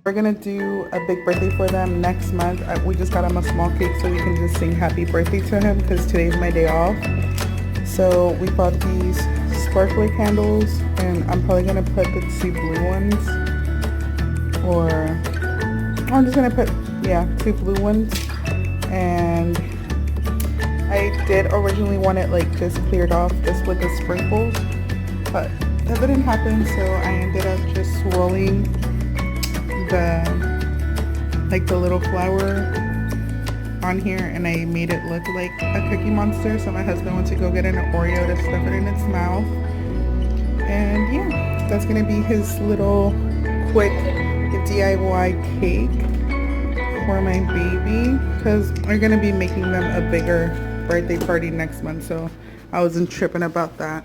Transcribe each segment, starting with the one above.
We're gonna do a big birthday for them next month. We just got him a small cake so we can just sing happy birthday to him because today's my day off. So we bought these sparkly candles and I'm probably gonna put the 2 blue ones, or I'm just gonna put, yeah, 2 blue ones. And I did originally want it like this cleared off, just with the sprinkles, but that didn't happen, so I ended up just swirling the little flower on here, and I made it look like a Cookie Monster. So my husband went to go get an Oreo to stuff it in its mouth, and yeah, that's gonna be his little quick DIY cake for my baby, because we're gonna be making them a bigger birthday party next month, so I wasn't tripping about that.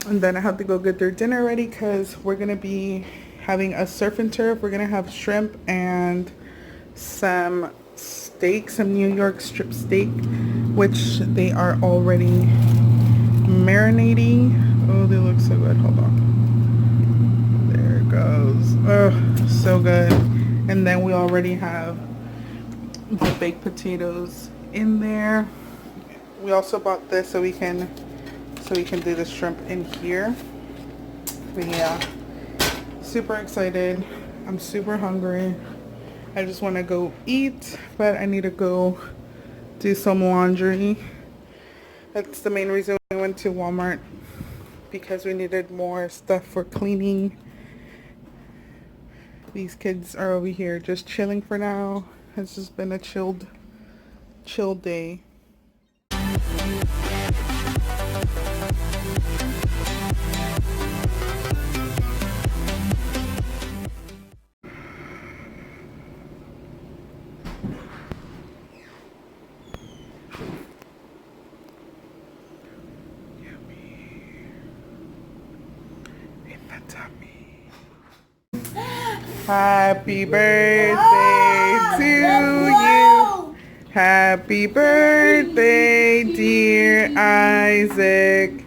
And then I have to go get their dinner ready because we're gonna be having a surf and turf. We're gonna have shrimp and some steak, some New York strip steak, which they are already marinating. Oh, they look so good. Hold on. There it goes. Oh, so good. And then we already have the baked potatoes in there. We also bought this so we can do the shrimp in here. But yeah, super excited. I'm super hungry. I just want to go eat, but I need to go do some laundry. That's the main reason we went to Walmart, because we needed more stuff for cleaning. These kids are over here just chilling for now. It's just been a chill day. Happy birthday to you. Happy birthday, dear Isaac.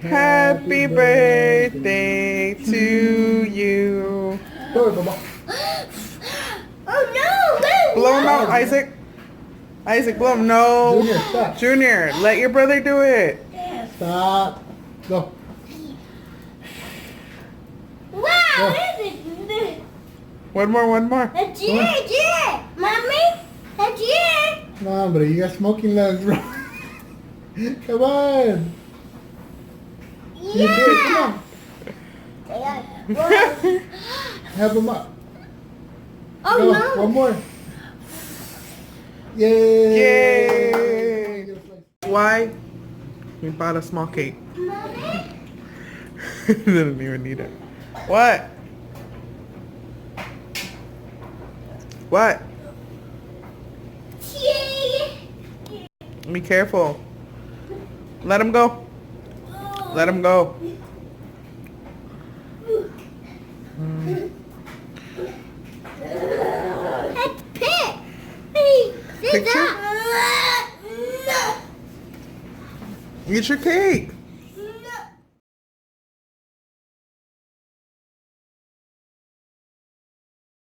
Happy birthday to you. Oh no! Blow him out, Isaac. Isaac, blow him. No. Junior, stop. Junior, let your brother do it. Stop. Go. Wow! One more. That's it! Mommy? That's it! No, hombre, you got smoking lungs, bro. Come on. You did it. Come on. Help him up. Oh Go. no! One more. Yay! Yay! Why? We bought a small cake. Mommy? Didn't even need it. What? What? Be careful. Let him go. Let him go. That's pit! Hey, sit Picture? down! Eat your cake.